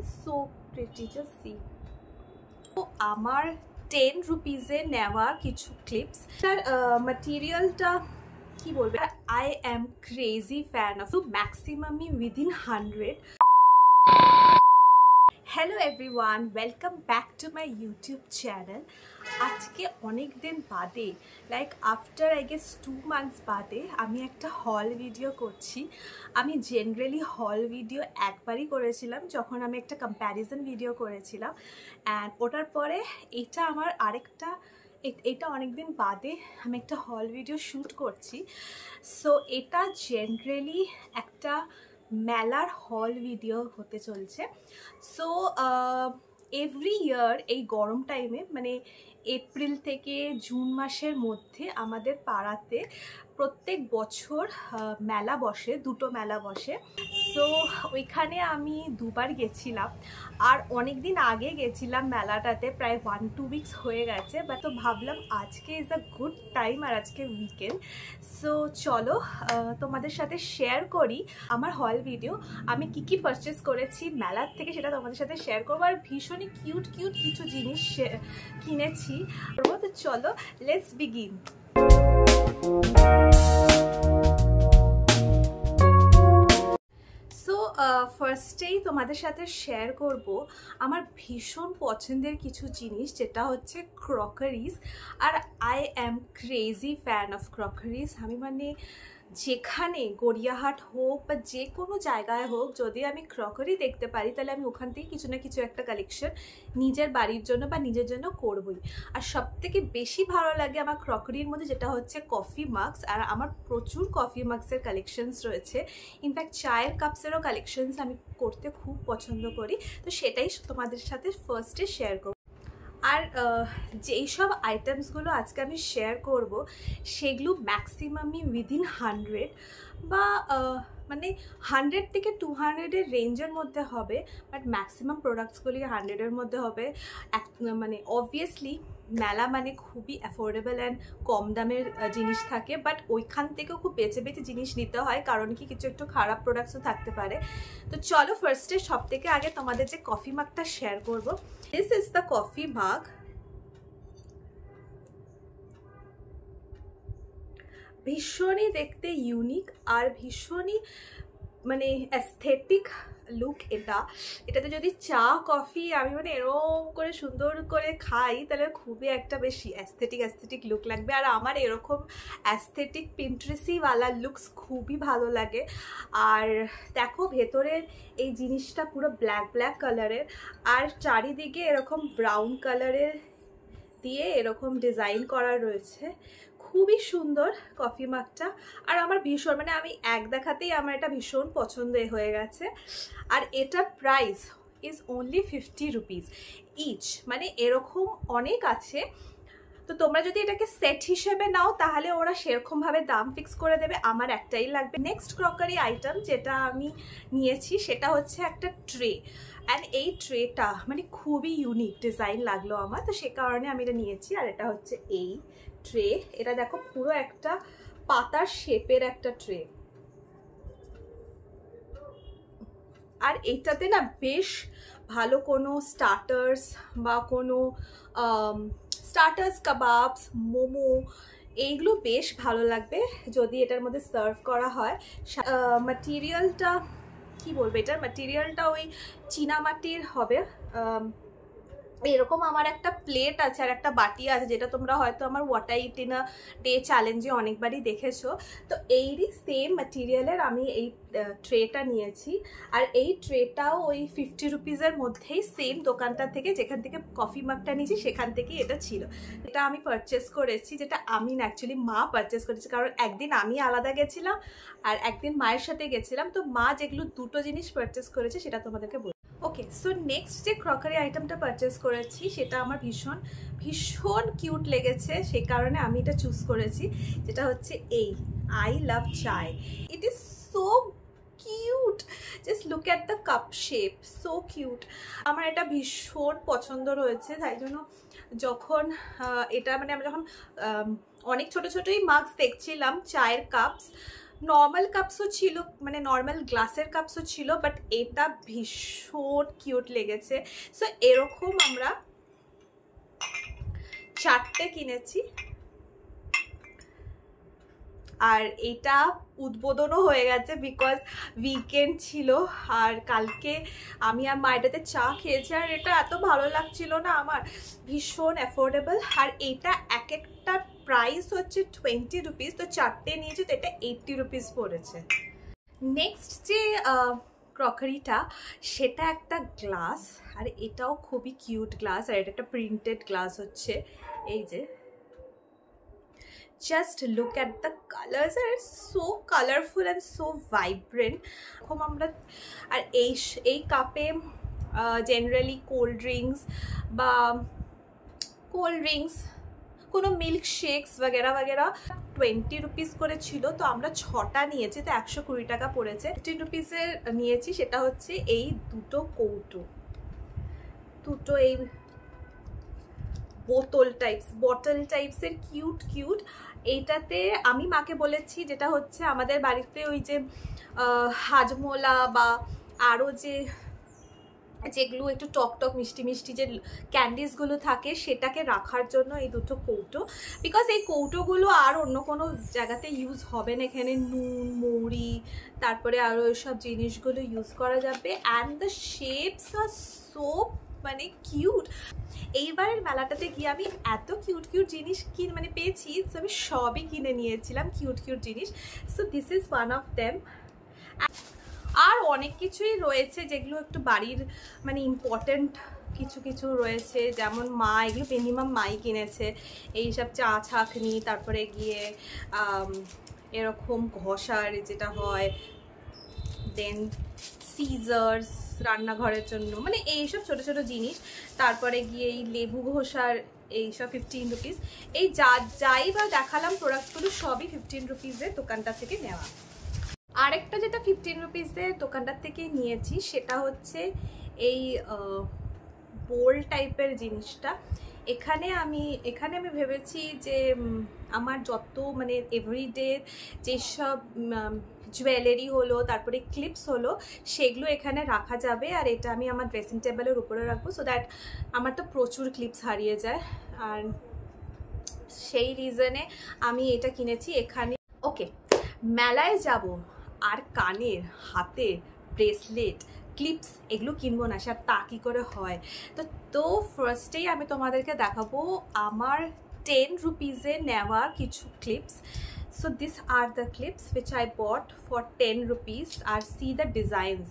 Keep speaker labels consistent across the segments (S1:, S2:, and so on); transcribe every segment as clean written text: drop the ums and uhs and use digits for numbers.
S1: so pretty, just see. তো আমার 10 রুপিজে নেওয়া কিছু ক্লিপস, তার ম্যাটেরিয়ালটা কি বলবো, I am crazy fan of, তো ম্যাক্সিমামই within 100। Hello everyone, welcome back to my YouTube channel. আজকে অনেক দিন বাদে, like after I guess 2 months বাদে আমি একটা হল ভিডিও করছি। আমি জেনারেলি হল ভিডিও একবারই করেছিলাম, যখন আমি একটা কম্প্যারিজন ভিডিও করেছিলাম, অ্যান্ড ওটার পরে এটা আমার আরেকটা, এটা অনেকদিন বাদে আমি একটা হল ভিডিও শ্যুট করছি। সো এটা জেনারেলি একটা মেলার হল ভিডিও হতে চলছে। সো এভরি ইয়ার এই গরম টাইমে, মানে এপ্রিল থেকে জুন মাসের মধ্যে আমাদের পাড়াতে প্রত্যেক বছর মেলা বসে, দুটো মেলা বসে। সো ওইখানে আমি দুবার গেছিলাম, আর অনেক দিন আগে গেছিলাম মেলাটাতে, প্রায় 1-2 উইকস হয়ে গেছে। বাট তো ভাবলাম আজকে ইজ আ গুড টাইম, আর আজকে উইকেন্ড। সো চলো তোমাদের সাথে শেয়ার করি আমার হল ভিডিও, আমি কি কি পারচেস করেছি মেলার থেকে সেটা তোমাদের সাথে শেয়ার করবো। আর ভীষণই কিউট কিউট কিছু জিনিস কিনেছি। তো চলো লেটস বিগিন। সো ফার্স্টেই তোমাদের সাথে শেয়ার করব আমার ভীষণ পছন্দের কিছু জিনিস, যেটা হচ্ছে ক্রকারিজ। আর I am crazy fan of crockeries. আমি মানে যেখানে গড়িয়াহাট হোক বা যে কোনো জায়গায় হোক, যদি আমি ক্রকারি দেখতে পারি তাহলে আমি ওখান থেকে কিছু না কিছু একটা কালেকশন নিজের বাড়ির জন্য বা নিজের জন্য করবই। আর সবথেকে বেশি ভালো লাগে আমার ক্রকারির মধ্যে যেটা হচ্ছে কফি মাগস। আর আমার প্রচুর কফি মাগসের কালেকশনস রয়েছে, ইনফ্যাক্ট চায়ের কাপসেরও কালেকশনস আমি করতে খুব পছন্দ করি। তো সেটাই তোমাদের সাথে ফার্স্টে শেয়ার করব। আর যেই সব আইটেমসগুলো আজকে আমি শেয়ার করব সেগুলো ম্যাক্সিমামই উইদিন 100 বা মানে 100 থেকে 200-এর রেঞ্জের মধ্যে হবে। বাট ম্যাক্সিমাম প্রোডাক্টসগুলি 100-এর মধ্যে হবে। মানে অবভিয়াসলি মেলা মানে খুবই অ্যাফোর্ডেবল অ্যান্ড কম দামের জিনিস থাকে, বাট ওইখান থেকেও খুব বেছে বেছে জিনিস নিতে হয়, কারণ কি কিছু একটু খারাপ প্রোডাক্টসও থাকতে পারে। তো চলো ফার্স্টে সব থেকে আগে তোমাদের যে কফি মাগটা শেয়ার করব। দিস ইজ দ্য কফি মাগ। ভীষণই দেখতে ইউনিক আর ভীষণই মানে অ্যাস্থেটিক লুক এটাতে যদি চা কফি আমি মানে এরকম করে সুন্দর করে খাই, তাহলে খুবই একটা বেশি অ্যাস্থেটিক লুক লাগবে। আর আমার এরকম অ্যাস্থেটিক পিন্টারেস্টওয়ালা লুকস খুবই ভালো লাগে। আর দেখো ভেতরের এই জিনিসটা পুরো ব্ল্যাক কালারের, আর চারিদিকে এরকম ব্রাউন কালারের দিয়ে এরকম ডিজাইন করা রয়েছে। খুবই সুন্দর কফি মাগটা, আর আমার ভীষণ মানে আমি এক দেখাতেই আমার এটা ভীষণ পছন্দ হয়ে গেছে। আর এটার price is only 50 rupees each, মানে এরকম অনেক আছে। তো তোমরা যদি এটাকে সেট হিসেবে নাও তাহলে ওরা সেরকমভাবে দাম ফিক্স করে দেবে। আমার একটাই লাগবে। নেক্সট ক্রকারি আইটেম যেটা আমি নিয়েছি সেটা হচ্ছে একটা ট্রে, অ্যান্ড এই ট্রেটা মানে খুবই ইউনিক ডিজাইন লাগলো আমার, তো সে কারণে আমি এটা নিয়েছি। আর এটা হচ্ছে এই ট্রে, এটা দেখো পুরো একটা পাতার শেপের একটা ট্রে। আর এইটাতে না বেশ ভালো কোনো স্টার্টার্স বা কোনো কাবাবস, মোমো, এইগুলো বেশ ভালো লাগবে যদি এটার মধ্যে সার্ভ করা হয়। ম্যাটেরিয়ালটা কি বলবো, এটার ম্যাটেরিয়ালটা ওই চীনামাটির হবে। এরকম আমার একটা প্লেট আছে আর একটা বাটি আছে, যেটা তোমরা হয়তো আমার water it in a day চ্যালেঞ্জে অনেকবারই দেখেছো। তো এইরই সেম ম্যাটেরিয়ালের আমি এই ট্রেটা নিয়েছি। আর এই ট্রেটাও ওই 50 রুপিসের মধ্যেই সেম দোকানটা থেকে, যেখান থেকে কফি মাগটা নিয়েছি সেখান থেকেই এটা ছিল। এটা আমি পারচেস করেছি, যেটা আমি অ্যাকচুয়ালি মা পারচেস করেছি, কারণ একদিন আমি আলাদা গেছিলাম আর একদিন মায়ের সাথে গেছিলাম। তো মা যেগুলো দুটো জিনিস পারচেস করেছে সেটা তোমাদেরকে বলি। ওকে, সো নেক্সট যে ক্রকারি আইটেমটা পারচেস করেছি সেটা আমার ভীষণ কিউট লেগেছে, সেই কারণে আমি এটা চুজ করেছি, যেটা হচ্ছে এই আই লাভ চাই। It is so cute, just look at the cup shape, so cute. আমার এটা ভীষণ পছন্দ রয়েছে, তাই জন্য যখন এটা মানে আমি যখন অনেক ছোটোই মাগস দেখছিলাম চায়ের কাপস, নর্মাল কাপসও ছিল, মানে নর্মাল গ্লাসের কাপসও ছিল, বাট এটা ভীষণ কিউট লেগেছে। সো এরকম আমরা 4টে কিনেছি। আর এটা উদ্বোধনও হয়ে গেছে বিকজ উইকেন্ড ছিল, আর কালকে আমি আর মায়েরাতে চা খেয়েছি, আর এটা এত ভালো লাগছিল না আমার, ভীষণ অ্যাফোর্ডেবল। আর এটা এক একটা প্রাইস হচ্ছে 20 রুপিস, তো 4টে নিয়েছি, তো এটা 80 রুপিস পড়েছে। নেক্সট যে ক্রকারিটা, সেটা একটা গ্লাস, আর এটাও খুবই কিউট গ্লাস, আর এটা একটা প্রিন্টেড গ্লাস হচ্ছে। এই যে just look at the colors, are so colorful and so vibrant. এখন আমরা আর এই কাপে জেনারেলি কোল্ড ড্রিঙ্কস কোনো মিল্ক শেকস वगैरह 20 রুপিস করে ছিল, তো আমরা 6টা নিয়েছি, তো 120 টাকা পড়েছে। 15 রুপিসের নিয়েছি, সেটা হচ্ছে এই দুটো কৌটো, এই বটল টাইপসের কিউট। এইটাতে আমি মাকে বলেছি, যেটা হচ্ছে আমাদের বাড়িতে ওই যে হাজমোলা বা আরও যেগুলো একটু টক মিষ্টি যে ক্যান্ডিসগুলো থাকে, সেটাকে রাখার জন্য এই দুটো কৌটো, বিকজ এই কৌটোগুলো আর অন্য কোনো জায়গাতে ইউজ হবে না। এখানে নুন, মৌরি, তারপরে আরও এসব জিনিসগুলো ইউজ করা যাবে। And the shapes are so মানে কিউট। এইবারের মেলাটাতে গিয়ে আমি এত কিউট জিনিস পেয়েছি, তো আমি সবই কিনে নিয়েছিলাম কিউট জিনিস। So this is one of them. আর অনেক কিছুই রয়েছে যেগুলো একটু বাড়ির মানে ইম্পর্টেন্ট কিছু রয়েছে, যেমন মা এগুলো মিনিমাম মাই কিনেছে, এইসব চা ছাঁকনি, তারপরে গিয়ে এরকম ঘষার যেটা হয়, দেন সিজার্স রান্নাঘরের জন্য, মানে এইসব ছোট জিনিস। তারপরে গিয়ে এই লেবু ঘষার এইসব 15 রুপিস। এই যাই বা দেখালাম প্রোডাক্টসগুলো সবই 15 রুপিসের দোকানটা থেকে নেওয়া। আরেকটা যেটা 15 রুপিসের দোকানটার থেকে নিয়েছি, সেটা হচ্ছে এই বোল টাইপের জিনিসটা। এখানে আমি ভেবেছি যে আমার যত মানে এভরিডে যেসব জুয়েলারি হলো, তারপরে ক্লিপস হলো, সেগুলো এখানে রাখা যাবে। আর এটা আমি আমার ড্রেসিং টেবিলের উপরে রাখবো, সো দ্যাট আমার তো প্রচুর ক্লিপস হারিয়ে যায়, আর সেই রিজনে আমি এটা কিনেছি এখানে। ওকে, মেলায় যাব আর কানের, হাতের ব্রেসলেট, ক্লিপস এগুলো কিনবো না, সব তা কী করে হয়। তো ফার্স্টেই আমি তোমাদেরকে দেখাবো আমার 10 রুপিসে নেওয়া কিছু clips. So these are the clips which I bought for 10 rupees, আর see the designs.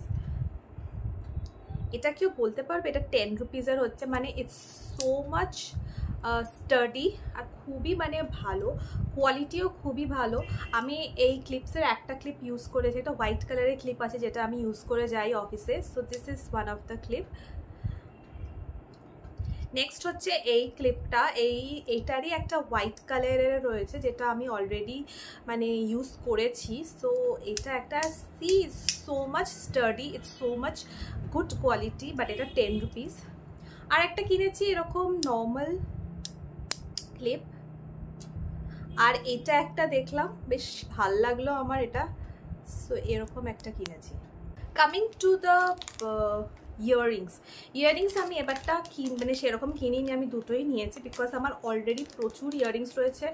S1: এটা কেউ বলতে পারবে এটা 10 রুপিসের হচ্ছে? মানে ইটস সো মাচ স্টাডি, আর খুবই মানে ভালো, কোয়ালিটিও খুবই ভালো। আমি এই ক্লিপসের একটা ক্লিপ ইউজ করেছি, এটা হোয়াইট কালারের ক্লিপ আছে, যেটা আমি ইউজ করে যাই অফিসে। So this is one of the clip. Next হচ্ছে এই ক্লিপটা, এইটারই একটা হোয়াইট কালারের রয়েছে, যেটা আমি অলরেডি মানে ইউজ করেছি। সো এটা একটা so much study, it's so much good quality, but এটা 10 রুপিস। আর একটা কিনেছি এরকম নর্মাল ক্লিপ, আর এটা একটা দেখলাম বেশ ভাল লাগলো আমার এটা, সো এরকম একটা কিনেছি। কামিং টু দ্য ইয়াররিংস আমি এবারটা মানে সেরকম কিনিনি, আমি দুটোই নিয়েছি বিকজ আমার অলরেডি প্রচুর ইয়াররিংস রয়েছে।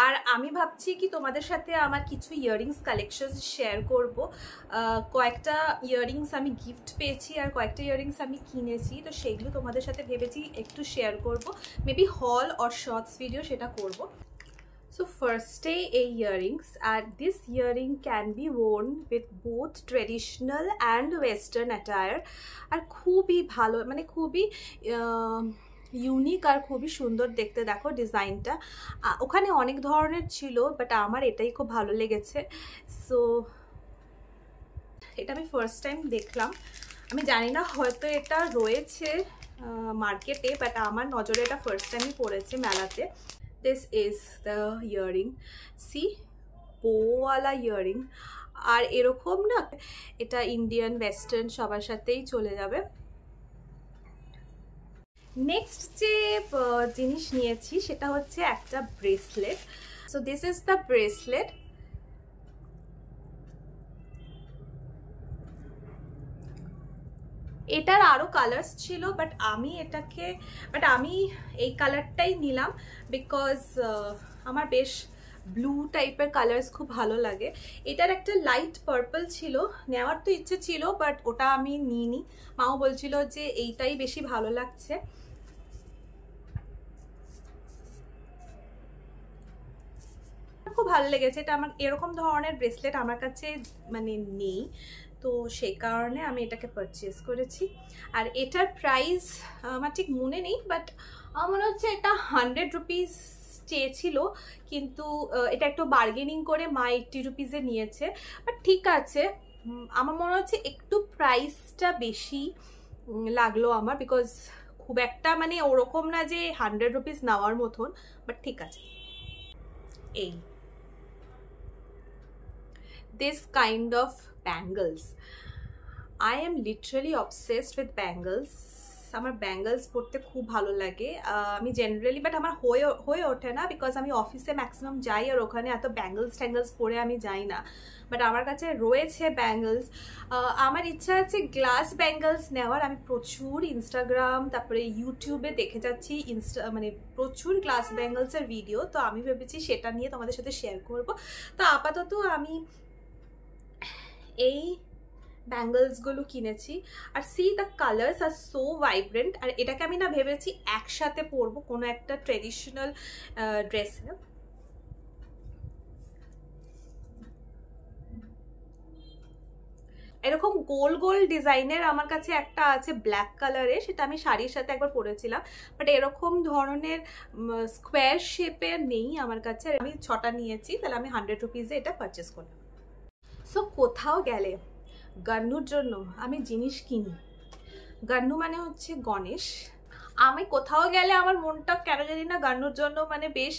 S1: আর আমি ভাবছি কি তোমাদের সাথে আমার কিছু ইয়াররিংস কালেকশন শেয়ার করব। কয়েকটা ইয়াররিংস আমি গিফট পেয়েছি, আর কয়েকটা ইয়াররিংস আমি কিনেছি, তো সেগুলো তোমাদের সাথে ভেবেছি একটু শেয়ার করব, মেবি হল অর শর্টস ভিডিও সেটা করব। So first a earrings, and this earring can be worn with both traditional and western attire, আর খুবই ভালো, মানে খুবই ইউনিক আর খুবই সুন্দর দেখতে। দেখো ডিজাইনটা, ওখানে অনেক ধরনের ছিল, বাট আমার এটাই খুব ভালো লেগেছে। সো এটা আমি ফার্স্ট টাইম দেখলাম, আমি জানি না হয়তো এটা রয়েছে মার্কেটে, বাট আমার নজরে এটা ফার্স্ট টাইমই পড়েছে মেলাতে। This is the earring, see, bow-wala earring, আর এরকম না, এটা ইন্ডিয়ান ওয়েস্টার্ন সবার সাথেই চলে যাবে। নেক্সট যে জিনিস নিয়েছি সেটা হচ্ছে একটা bracelet. So this is the bracelet, এটার আরও কালার্স ছিল, বাট আমি এই কালারটাই নিলাম বিকজ আমার বেশ ব্লু টাইপের কালার্স খুব ভালো লাগে। এটার একটা লাইট পার্পল ছিল, নেওয়ার তো ইচ্ছে ছিল বাট ওটা আমি নিইনি। মাও বলছিল যে এইটাই বেশি ভালো লাগছে। খুব ভালো লেগেছে এটা। আমার এরকম ধরনের ব্রেসলেট আমার কাছে মানে নেই, তো সেই কারণে আমি এটাকে পারচেজ করেছি। আর এটার প্রাইস আমার ঠিক মনে নেই, বাট আমার মনে হচ্ছে এটা 100 রুপিস চেয়েছিল, কিন্তু এটা একটু বার্গেনিং করে মা 80 রুপিসে নিয়েছে। বাট ঠিক আছে, আমার মনে হচ্ছে একটু প্রাইসটা বেশি লাগলো আমার, বিকজ খুব একটা মানে ওরকম না যে 100 রুপিস নেওয়ার মতন, বাট ঠিক আছে। এই this kind of bangles, I am literally obsessed with bangles. আমার ব্যাঙ্গলস পরতে খুব ভালো লাগে। আমি জেনারেলি, বাট আমার হয়ে ওঠে না বিকজ আমি অফিসে ম্যাক্সিমাম যাই আর ওখানে এত ব্যাঙ্গলস পরে আমি যাই না, বাট আমার কাছে রয়েছে ব্যাঙ্গলস। আমার ইচ্ছা আছে গ্লাস ব্যাঙ্গলস নেওয়ার। আমি প্রচুর ইনস্টাগ্রাম তারপরে ইউটিউবে দেখে যাচ্ছি মানে প্রচুর গ্লাস ব্যাঙ্গলসের ভিডিও, তো আমি ভেবেছি সেটা নিয়ে তোমাদের সাথে শেয়ার করব। তো আপাতত আমি এই ব্যাঙ্গলসগুলো কিনেছি। আর see the colours are so vibrant. আর এটাকে আমি না ভেবেছি একসাথে পরবো কোনো একটা ট্রেডিশনাল ড্রেসে। এরকম গোল গোল ডিজাইনের আমার কাছে একটা আছে ব্ল্যাক কালারে, সেটা আমি শাড়ির সাথে একবার পরেছিলাম, বাট এরকম ধরনের স্কোয়ার শেপের নেই আমার কাছে। আমি 6টা নিয়েছি, তাহলে আমি 100 রুপিসে এটা পারচেস করলাম। সো কোথাও গেলে গান্নুর জন্য আমি জিনিস কিনি। গান্নু মানে হচ্ছে গণেশ। আমি কোথাও গেলে আমার মনটা কেন জানি না গান্নুর জন্য মানে বেশ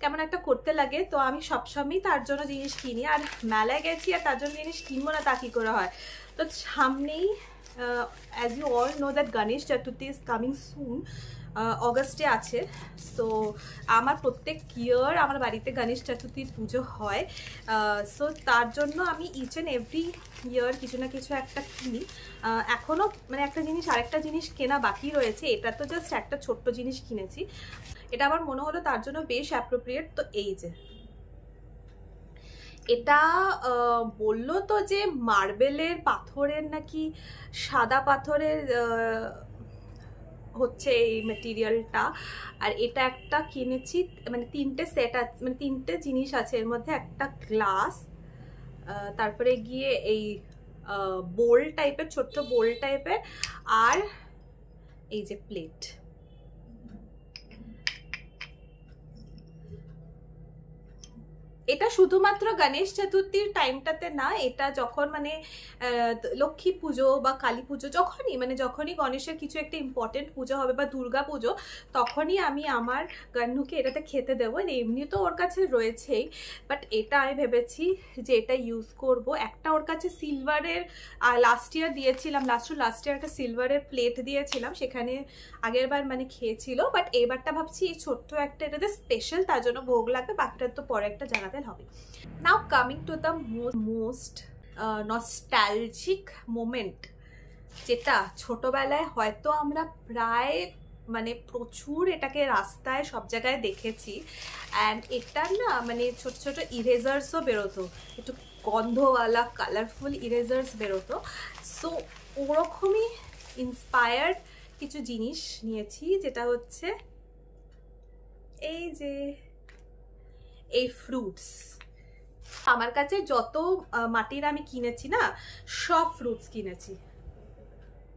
S1: কেমন একটা করতে লাগে, তো আমি সবসময়ই তার জন্য জিনিস কিনি। আর মেলায় গেছি আর তার জন্য জিনিস কিনবো না তা কী করে হয়। তো সামনেই as you all know that Ganesh Chaturthi is coming soon, অগস্টে আছে। সো আমার প্রত্যেক ইয়ার আমার বাড়িতে গণেশ চতুর্থীর পুজো হয়, সো তার জন্য আমি ইচ অ্যান্ড এভরি ইয়ার কিছু না কিছু একটা কিনি। এখনও মানে একটা জিনিস আরেকটা জিনিস কেনা বাকি রয়েছে, এটা তো জাস্ট একটা ছোট্ট জিনিস কিনেছি, এটা আমার মনে হলো তার জন্য বেশ অ্যাপ্রোপ্রিয়েট। তো এই যে এটা বললো তো যে মার্বেলের পাথরের নাকি সাদা পাথরের হচ্ছে এই মেটেরিয়ালটা। আর এটা একটা কিনেছি, মানে 3টে সেট আছে, মানে 3টে জিনিস আছে এর মধ্যে। একটা গ্লাস, তারপরে গিয়ে এই বোল টাইপের, ছোট্ট বোল টাইপের, আর এই যে প্লেট। এটা শুধুমাত্র গণেশ চতুর্থীর টাইমটাতে না, এটা যখন মানে লক্ষ্মী পুজো বা কালী পুজো যখনই গণেশের কিছু একটা ইম্পর্টেন্ট পুজো হবে বা দুর্গা পুজো, তখনই আমি আমার গান্নুকে এটাতে খেতে দেবো। এমনি তো ওর কাছে রয়েছেই, বাট এটা আমি ভেবেছি যে এটা ইউজ করব। একটা ওর কাছে সিলভারের লাস্ট ইয়ার দিয়েছিলাম, লাস্ট ইয়ার একটা সিলভারের প্লেট দিয়েছিলাম, সেখানে আগের বার মানে খেয়েছিল, বাট এবারটা ভাবছি এই ছোট্ট একটা এটাতে স্পেশাল, তার জন্য ভোগ লাগবে, বাকিটা তো পরে একটা জানাতে হবে। নাও coming to the most nostalgic moment, যেটা ছোটবেলায় হয়তো আমরা প্রায় মানে প্রচুর এটাকে রাস্তায় সব জায়গায় দেখেছি। অ্যান্ড এটার না মানে ছোট ছোট ইরেজার্সও বেরোতো, একটু গন্ধওয়ালা কালারফুল ইরেজার্স বেরোতো। সো ওরকমই ইন্সপায়ার্ড কিছু জিনিস নিয়েছি, যেটা হচ্ছে এই যে এই ফ্রুটস। আমার কাছে যত মাটির আমি কিনেছি না, সব ফ্রুটস কিনেছি,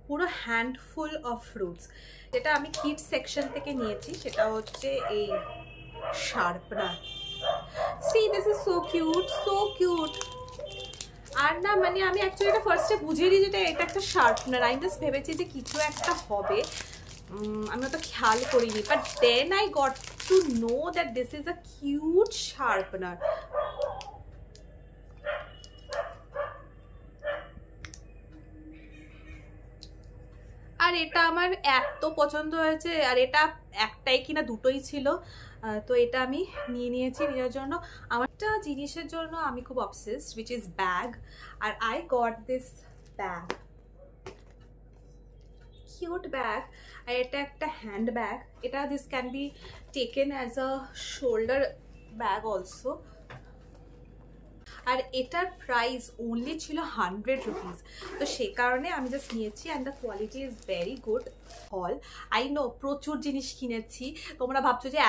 S1: পুরো হ্যান্ডফুল অফ ফ্রুটস। যেটা আমি কিড সেকশন থেকে নিয়েছি সেটা হচ্ছে এই sharpener. See this is so cute, so cute. আর না মানে আমি অ্যাকচুয়ালি এটা ফার্স্টে বুঝিনি যেটা এটা একটা শার্পনার। আমি জাস্ট ভেবেছি যে কিছু একটা হবে, আমি অত খেয়াল করিনি, but then I got to know that this is a cute sharpener. আর এটা আমার এত পছন্দ হয়েছে, আর এটা একটাই কিনা দুটোই ছিল, তো এটা আমি নিয়ে নিয়েছি নিজের জন্য। আমার একটা জিনিসের জন্য আমি খুব অবসেসড, উইচ ইজ ব্যাগ। আর I got this bag. Cute bag. আর এটা একটা হ্যান্ড ব্যাগ। এটা this can be taken as a shoulder bag also. আর এটার প্রাইস ওনলি ছিল 100 রুপিস। তো সে কারণে আমি জাস্ট নিয়েছি। And the quality is very good. হল আই নো প্রচুর জিনিস কিনেছি, তোমরা ভাবছো যে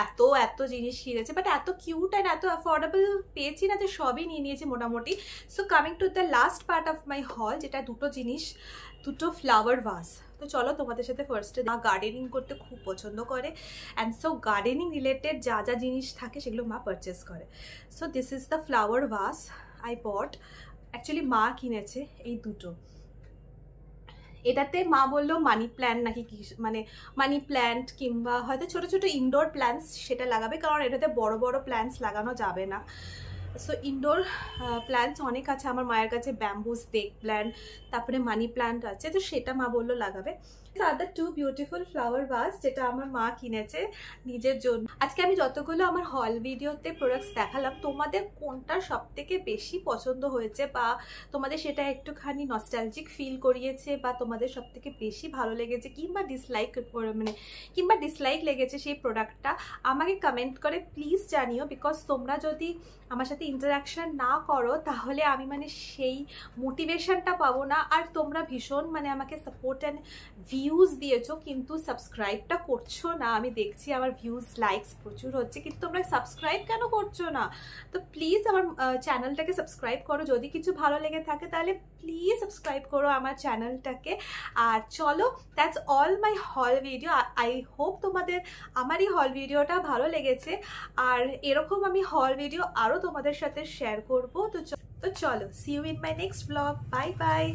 S1: এত জিনিস কিনেছে, বাট এত কিউট অ্যান্ড এত অ্যাফোর্ডেবল পেয়েছি না যে সবই নিয়ে নিয়েছি মোটামুটি। So coming to the last part of my হল, যেটা দুটো ফ্লাওয়ার ভাস। তো চলো তোমাদের সাথে ফার্স্টে, মা গার্ডেনিং করতে খুব পছন্দ করে, অ্যান্ড সো গার্ডেনিং রিলেটেড যা জিনিস থাকে সেগুলো মা পারচেস করে। So this is the flower vase I bought. Actually মা কিনেছে এই দুটো। এটাতে মা বললো মানি প্ল্যান্ট নাকি কি, মানে মানি প্ল্যান্ট কিংবা হয়তো ছোট ছোট ইনডোর প্ল্যান্টস সেটা লাগাবে, কারণ এটাতে বড় বড় প্ল্যান্টস লাগানো যাবে না। সো ইনডোর প্ল্যান্টস অনেক আছে আমার মায়ের কাছে, ব্যাম্বু স্নেক প্ল্যান্ট, তারপরে মানি প্ল্যান্ট আছে, তো সেটা মা বললো লাগাবে। আর the two beautiful flower vase যেটা আমার মা কিনেছে নিজের জন্য। আজকে আমি যতগুলো আমার হল ভিডিওতে প্রোডাক্টস দেখালাম, তোমাদের কোনটা সব থেকে বেশি পছন্দ হয়েছে বা তোমাদের সেটা একটুখানি নস্টালজিক ফিল করিয়েছে বা তোমাদের সব থেকে বেশি ভালো লেগেছে কিংবা ডিসলাইক লেগেছে সেই প্রোডাক্টটা, আমাকে কমেন্ট করে প্লিজ জানিও। বিকজ তোমরা যদি আমার সাথে ইন্টারাকশন না করো তাহলে আমি মানে সেই মোটিভেশনটা পাবো না। আর তোমরা ভীষণ মানে আমাকে সাপোর্ট অ্যান্ড ভিউজ দিয়েছো, কিন্তু সাবস্ক্রাইবটা করছো না। আমি দেখছি আমার ভিউজ লাইকস প্রচুর হচ্ছে, কিন্তু তোমরা সাবস্ক্রাইব কেন করছো না? তো প্লিজ আমার চ্যানেলটাকে সাবস্ক্রাইব করো। যদি কিছু ভালো লেগে থাকে তাহলে প্লিজ সাবস্ক্রাইব করো আমার চ্যানেলটাকে। আর চলো, দ্যাটস অল মাই হল ভিডিও। আই হোপ তোমাদের আমার এই হল ভিডিওটা ভালো লেগেছে, আর এরকম আমি হল ভিডিও আরও তোমাদের সাথে শেয়ার করবো। তো চলো, see you in my next blog. Bye by.